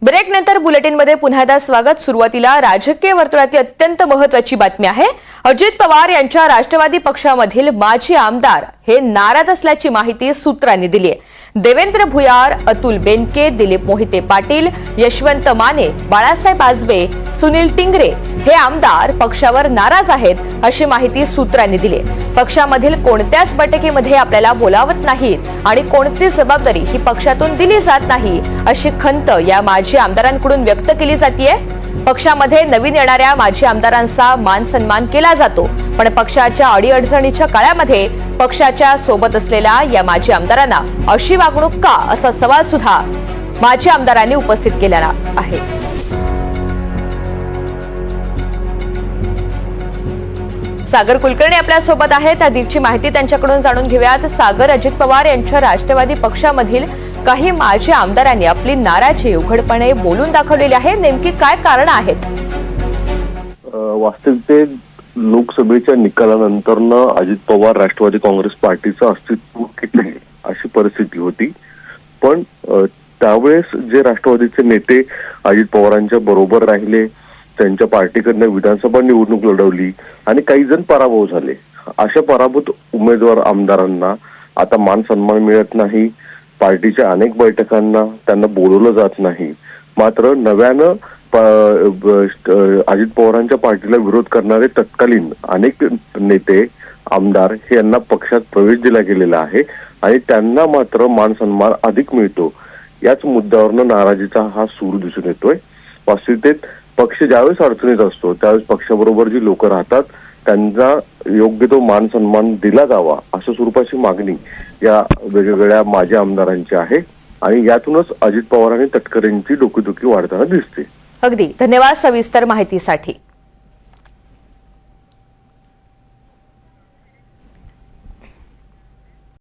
Break नंतर बुलेटिनमध्ये पुन्हा एकदा स्वागत। सुरुवातीला राजकीय वर्तुळातील अत्यंत महत्त्वाची बातमी आहे। अजित पवार यांच्या राष्ट्रवादी पक्षामधील माजी आमदार हे नाराज असल्याची माहिती सूत्रांनी दिली आहे। देवेंद्र भुयार, अतुल बेनके, दिलीप मोहिते पाटील, यशवंत माने, बाळासाहेब आजबे, सुनील टिंगरे हे आमदार पक्षावर नाराज आहेत अशी माहिती सूत्रांनी दिली आहे। पक्षामधील कोणत्याच बैठकीमध्ये आपल्याला बोलावत नाहीत आणि कोणती जबाबदारी ही पक्षातून दिली जात नाही अशी खंत या माजी आमदारांकडून व्यक्त केली जाते। पक्षामध्ये नवीन येणाऱ्या माजी आमदारांचा मान सन्मान केला जातो, पण पक्षाच्या अडीअडचणीच्या काळामध्ये पक्षाच्या सोबत असलेल्या या माजी आमदारांना अशी वागणूक का, असा सवाल सुद्धा माजी आमदारांनी उपस्थित केलेला आहे। सागर कुलकर्णी आपल्या सोबत आहेत। अधिकची माहिती त्यांच्याकडून जाणून घेऊयात। सागर, अजित पवार यांच्या राष्ट्रवादी पक्षामधील काही माजी आमदारांनी आपली नाराजी उघडपणे बोलून दाखवलेली आहे, नेमकी काय कारण आहेत? वास्तविकतेत लोकसभेच्या निकालानंतर अजित पवार राष्ट्रवादी काँग्रेस पार्टीचं अस्तित्व किती अशी परिस्थिती होती। पण त्यावेळेस जे राष्ट्रवादीचे नेते अजित पवारांच्या बरोबर राहिले, त्यांच्या पार्टीकडनं विधानसभा निवडणूक लढवली आणि काही जण पराभव झाले। अशा पराभूत उमेदवार आमदारांना आता मान सन्मान मिळत नाही। पार्टीच्या अनेक बैठकांना त्यांना बोलवलं जात नाही। मात्र नव्यानं अजित पवारांच्या पार्टीला विरोध करणारे तत्कालीन अनेक नेते आमदार हे यांना पक्षात प्रवेश दिला गेलेला आहे आणि त्यांना मात्र मान सन्मान अधिक मिळतो। याच मुद्द्यावरनं नाराजीचा हा सूर दिसून येतोय। वास्तविकतेत पक्ष ज्यावेळेस अडचणीत असतो त्यावेळेस पक्षाबरोबर जी लोक राहतात त्यांना योग्य तो मान सन्मान दिला जावा अशा स्वरूपाची मागणी या वेगवेगळ्या माजी आमदारांची आहे आणि यातूनच अजित पवार आणि तटकरेंची डोकेदुखी वाढताना दिसते। अगदी धन्यवाद सविस्तर माहितीसाठी।